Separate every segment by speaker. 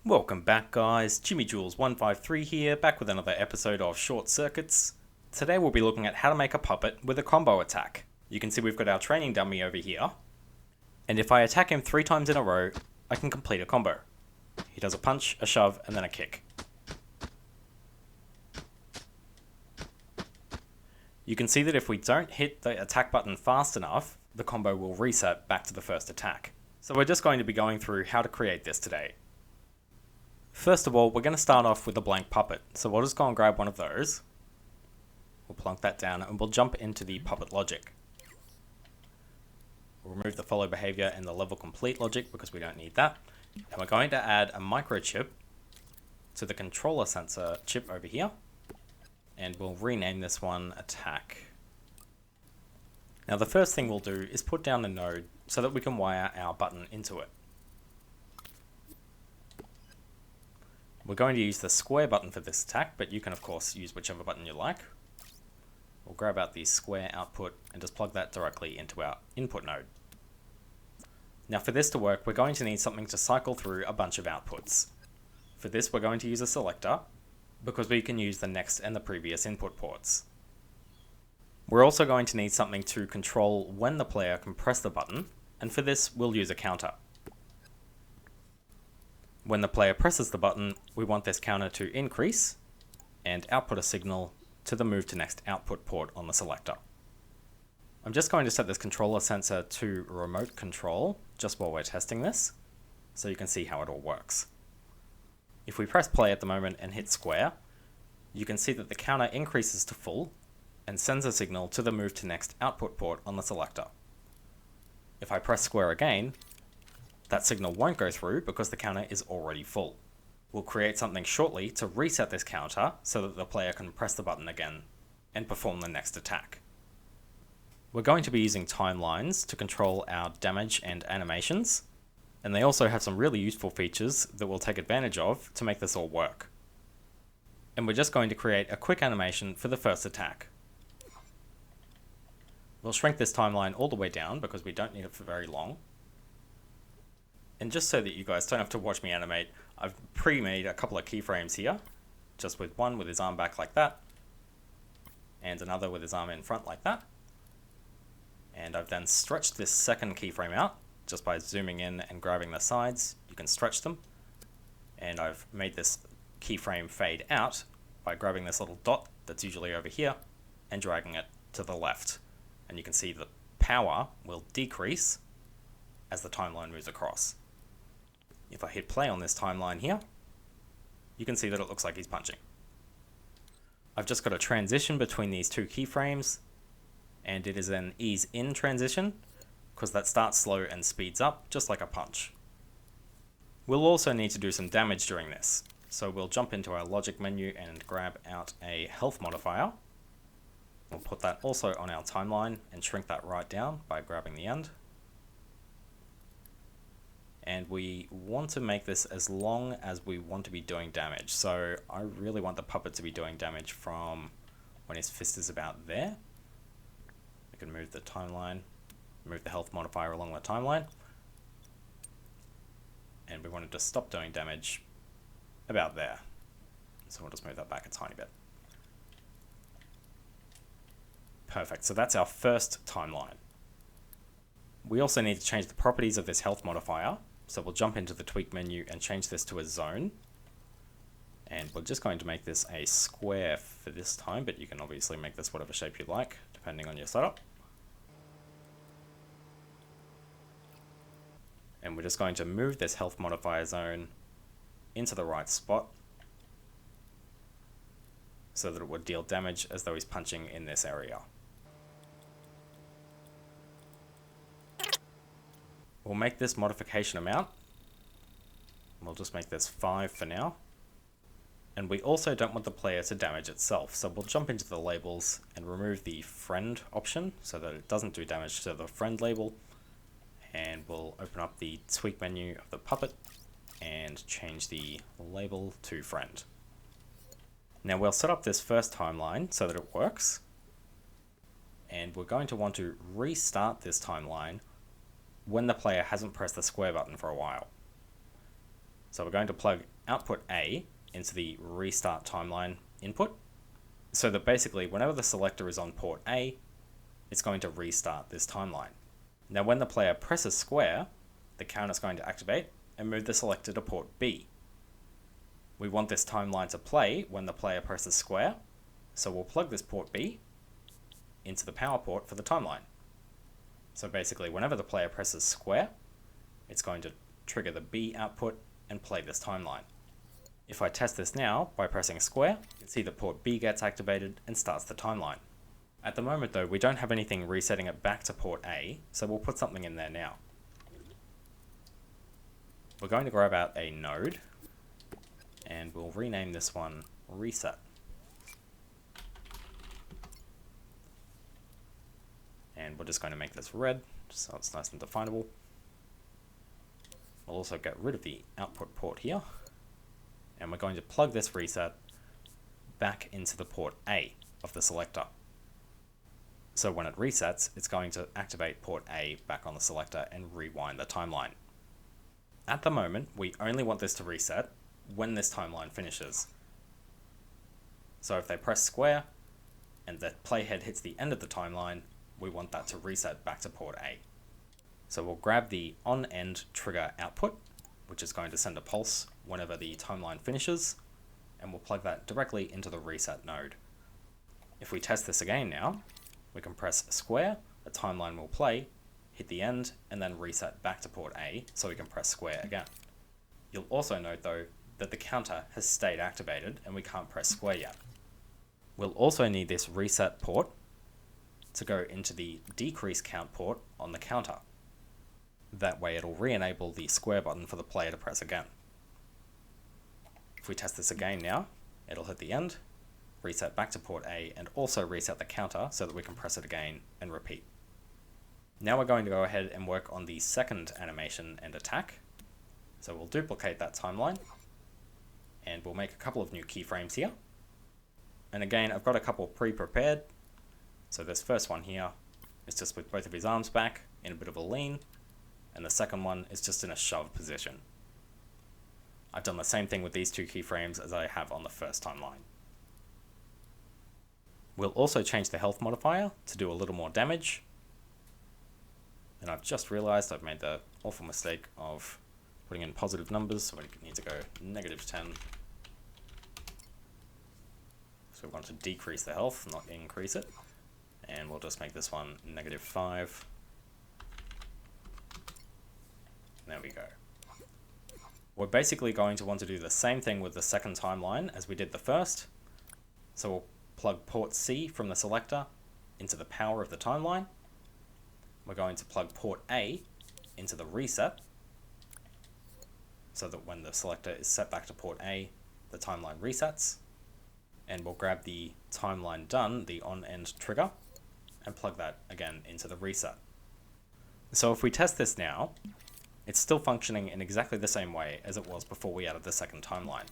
Speaker 1: Welcome back, guys. Jimmy Jules 153 here, back with another episode of Short Circuits. Today we'll be looking at how to make a puppet with a combo attack. You can see we've got our training dummy over here, and if I attack him 3 times in a row, I can complete a combo. He does a punch, a shove, and then a kick. You can see that if we don't hit the attack button fast enough, the combo will reset back to the first attack. So we're just going to be going through how to create this today. First of all, we're going to start off with a blank puppet, so we'll just go and grab one of those. We'll plunk that down and we'll jump into the puppet logic. We'll remove the follow behavior and the level complete logic because we don't need that. And we're going to add a microchip to the controller sensor chip over here. And we'll rename this one attack. Now the first thing we'll do is put down a node so that we can wire our button into it. We're going to use the square button for this attack, but you can of course use whichever button you like. We'll grab out the square output and just plug that directly into our input node. Now for this to work, we're going to need something to cycle through a bunch of outputs. For this, we're going to use a selector, because we can use the next and the previous input ports. We're also going to need something to control when the player can press the button, and for this, we'll use a counter. When the player presses the button, we want this counter to increase and output a signal to the move to next output port on the selector. I'm just going to set this controller sensor to remote control just while we're testing this, so you can see how it all works. If we press play at the moment and hit square, you can see that the counter increases to full and sends a signal to the move to next output port on the selector. If I press square again, that signal won't go through because the counter is already full. We'll create something shortly to reset this counter so that the player can press the button again and perform the next attack. We're going to be using timelines to control our damage and animations, and they also have some really useful features that we'll take advantage of to make this all work. And we're just going to create a quick animation for the first attack. We'll shrink this timeline all the way down because we don't need it for very long. And just so that you guys don't have to watch me animate, I've pre-made a couple of keyframes here, just with one with his arm back like that, and another with his arm in front like that. And I've then stretched this second keyframe out, just by zooming in and grabbing the sides. You can stretch them. And I've made this keyframe fade out by grabbing this little dot that's usually over here and dragging it to the left. And you can see the power will decrease as the timeline moves across. If I hit play on this timeline here, you can see that it looks like he's punching. I've just got a transition between these two keyframes, and it is an ease in transition because that starts slow and speeds up just like a punch. We'll also need to do some damage during this, so we'll jump into our logic menu and grab out a health modifier. We'll put that also on our timeline and shrink that right down by grabbing the end. And we want to make this as long as we want to be doing damage. So I really want the puppet to be doing damage from when his fist is about there. We can move the timeline, move the health modifier along the timeline. And we want it to stop doing damage about there. So we'll just move that back a tiny bit. Perfect, so that's our first timeline. We also need to change the properties of this health modifier. So we'll jump into the tweak menu and change this to a zone. And we're just going to make this a square for this time, but you can obviously make this whatever shape you like, depending on your setup. And we're just going to move this health modifier zone into the right spot so that it would deal damage as though he's punching in this area. We'll make this modification amount. We'll just make this 5 for now. And we also don't want the player to damage itself, so we'll jump into the labels and remove the friend option so that it doesn't do damage to the friend label. And we'll open up the tweak menu of the puppet and change the label to friend. Now we'll set up this first timeline so that it works. and we're going to want to restart this timeline when the player hasn't pressed the square button for a while. So we're going to plug output A into the restart timeline input, so that basically whenever the selector is on port A, it's going to restart this timeline. Now when the player presses square, the counter is going to activate and move the selector to port B. We want this timeline to play when the player presses square, so we'll plug this port B into the power port for the timeline. So basically whenever the player presses square, it's going to trigger the B output and play this timeline. If I test this now by pressing square, you can see that port B gets activated and starts the timeline. At the moment though, we don't have anything resetting it back to port A, so we'll put something in there now. We're going to grab out a node, and we'll rename this one reset. And we're just going to make this red, so it's nice and definable. We'll also get rid of the output port here, and we're going to plug this reset back into the port A of the selector. So when it resets, it's going to activate port A back on the selector and rewind the timeline. At the moment, we only want this to reset when this timeline finishes. So if they press square and the playhead hits the end of the timeline, we want that to reset back to port A. So we'll grab the on-end trigger output, which is going to send a pulse whenever the timeline finishes, and we'll plug that directly into the reset node. If we test this again now, we can press square, the timeline will play, hit the end, and then reset back to port A, so we can press square again. You'll also note though that the counter has stayed activated and we can't press square yet. We'll also need this reset port to go into the decrease count port on the counter. That way it'll re-enable the square button for the player to press again. If we test this again now, it'll hit the end, reset back to port A, and also reset the counter so that we can press it again and repeat. Now we're going to go ahead and work on the second animation and attack. So we'll duplicate that timeline, and we'll make a couple of new keyframes here. And again, I've got a couple pre-prepared. So this first one here is just with both of his arms back in a bit of a lean, and the second one is just in a shove position. I've done the same thing with these two keyframes as I have on the first timeline. We'll also change the health modifier to do a little more damage. And I've just realized I've made the awful mistake of putting in positive numbers, so we need to go -10. So we want to decrease the health, not increase it. And we'll just make this one -5. There we go. We're basically going to want to do the same thing with the second timeline as we did the first. So we'll plug port C from the selector into the power of the timeline. We're going to plug port A into the reset, so that when the selector is set back to port A, the timeline resets. And we'll grab the timeline done, the on-end trigger, and plug that again into the reset. So if we test this now, it's still functioning in exactly the same way as it was before we added the second timeline.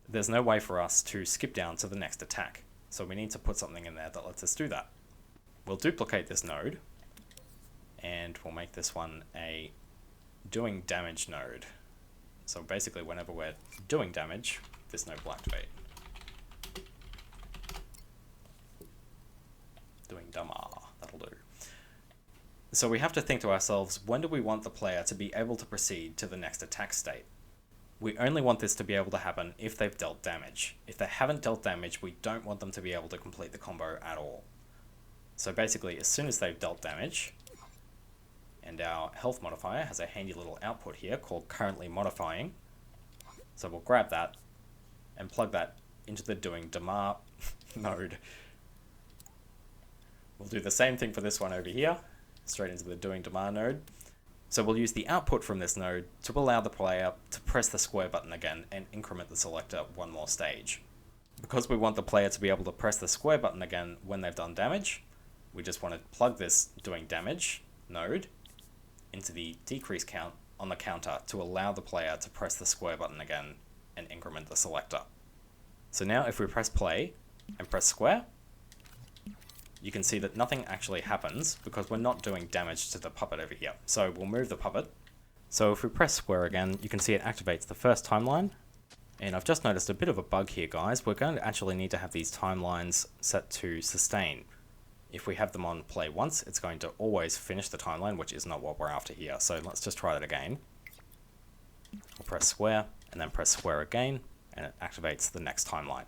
Speaker 1: There's no way for us to skip down to the next attack, so we need to put something in there that lets us do that. We'll duplicate this node, and we'll make this one a doing damage node. So basically whenever we're doing damage, this node will activate. Doing dumber, that'll do. So we have to think to ourselves, when do we want the player to be able to proceed to the next attack state? We only want this to be able to happen if they've dealt damage. If they haven't dealt damage, we don't want them to be able to complete the combo at all. So basically, as soon as they've dealt damage, and our health modifier has a handy little output here called currently modifying. So we'll grab that and plug that into the doing damar node. We'll do the same thing for this one over here, straight into the doing damar node. So we'll use the output from this node to allow the player to press the square button again and increment the selector one more stage. Because we want the player to be able to press the square button again when they've done damage, we just want to plug this doing damage node into the decrease count on the counter to allow the player to press the square button again and increment the selector. So now if we press play and press square, you can see that nothing actually happens because we're not doing damage to the puppet over here. So we'll move the puppet. So if we press square again, you can see it activates the first timeline. And I've just noticed a bit of a bug here, guys. We're going to actually need to have these timelines set to sustain. If we have them on play once, it's going to always finish the timeline, which is not what we're after here. So let's just try that again. We'll press square and then press square again, and it activates the next timeline.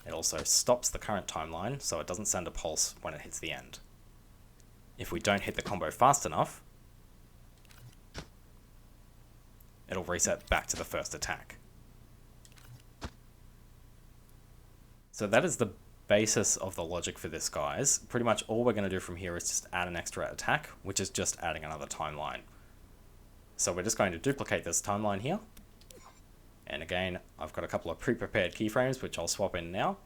Speaker 1: It also stops the current timeline, so it doesn't send a pulse when it hits the end. If we don't hit the combo fast enough, it'll reset back to the first attack. So that is the basis of the logic for this, guys. Pretty much all we're going to do from here is just add an extra attack, which is just adding another timeline. So we're just going to duplicate this timeline here. And again, I've got a couple of pre-prepared keyframes, which I'll swap in now.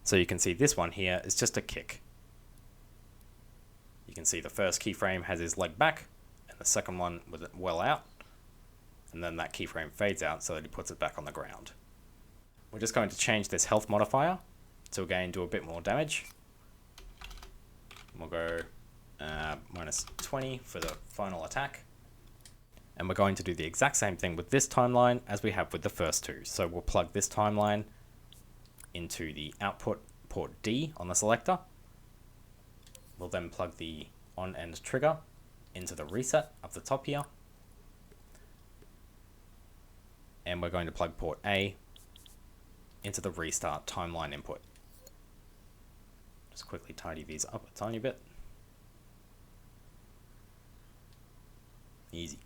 Speaker 1: So you can see this one here is just a kick. You can see the first keyframe has his leg back, and the second one with it well out. And then that keyframe fades out so that he puts it back on the ground. We're just going to change this health modifier to again do a bit more damage. We'll go minus 20 for the final attack. And we're going to do the exact same thing with this timeline as we have with the first two. So we'll plug this timeline into the output port D on the selector. We'll then plug the on-end trigger into the reset up the top here. And we're going to plug port A into the restart timeline input. Just quickly tidy these up a tiny bit. Easy.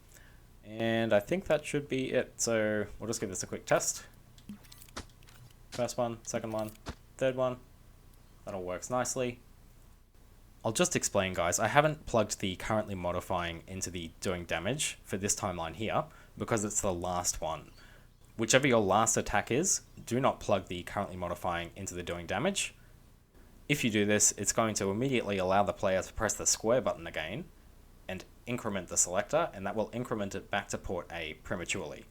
Speaker 1: And I think that should be it. So we'll just give this a quick test. First one, second one, third one. That all works nicely. I'll just explain, guys. I haven't plugged the currently modifying into the doing damage for this timeline here because it's the last one. Whichever your last attack is, do not plug the currently modifying into the doing damage. If you do this, it's going to immediately allow the player to press the square button again and increment the selector, and that will increment it back to port A prematurely.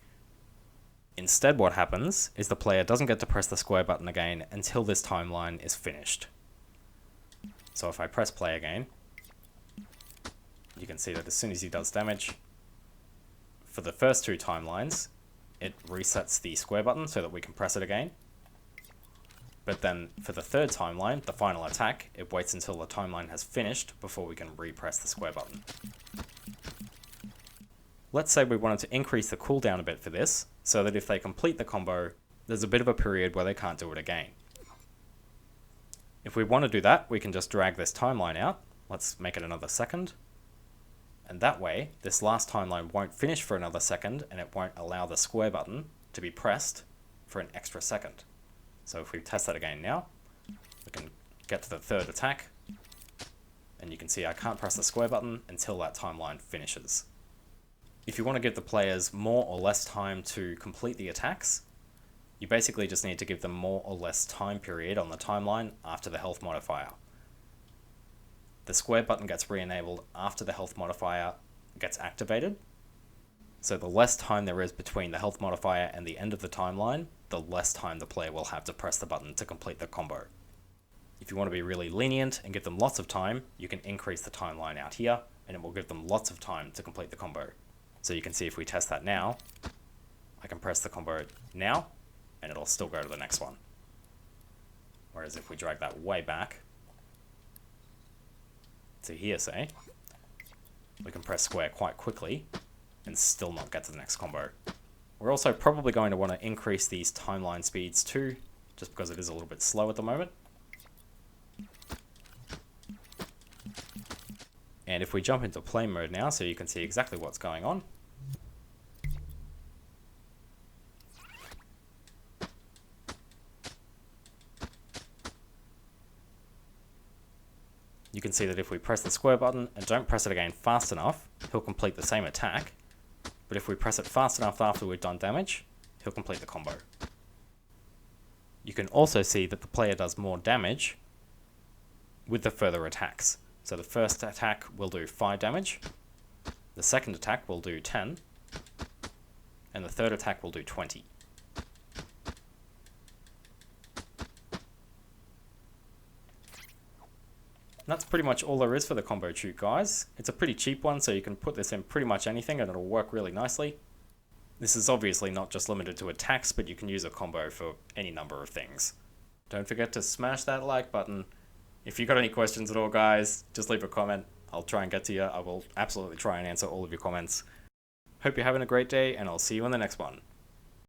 Speaker 1: Instead, what happens is the player doesn't get to press the square button again until this timeline is finished. So if I press play again, you can see that as soon as he does damage, for the first two timelines, it resets the square button so that we can press it again. But then for the third timeline, the final attack, it waits until the timeline has finished before we can repress the square button. Let's say we wanted to increase the cooldown a bit for this, so that if they complete the combo, there's a bit of a period where they can't do it again. If we want to do that, we can just drag this timeline out. Let's make it another second. And that way, this last timeline won't finish for another second, and it won't allow the square button to be pressed for an extra second. So if we test that again now, we can get to the third attack, and you can see I can't press the square button until that timeline finishes. If you want to give the players more or less time to complete the attacks, you basically just need to give them more or less time period on the timeline after the health modifier. The square button gets re-enabled after the health modifier gets activated. So the less time there is between the health modifier and the end of the timeline, the less time the player will have to press the button to complete the combo. If you want to be really lenient and give them lots of time, you can increase the timeline out here, and it will give them lots of time to complete the combo. So you can see if we test that now, I can press the combo now, and it'll still go to the next one. Whereas if we drag that way back to here, say, we can press square quite quickly and still not get to the next combo. We're also probably going to want to increase these timeline speeds too, just because it is a little bit slow at the moment. And if we jump into play mode now, so you can see exactly what's going on. You can see that if we press the square button and don't press it again fast enough, he'll complete the same attack. But if we press it fast enough after we've done damage, he'll complete the combo. You can also see that the player does more damage with the further attacks. So the first attack will do 5 damage, the second attack will do 10, and the third attack will do 20. that's pretty much all there is for the combo chute, guys. It's a pretty cheap one, so you can put this in pretty much anything and it'll work really nicely. This is obviously not just limited to attacks, but you can use a combo for any number of things. Don't forget to smash that like button. If you got any questions at all, guys, just leave a comment. I'll try and get to you. I will absolutely try and answer all of your comments. Hope you're having a great day, and I'll see you in the next one.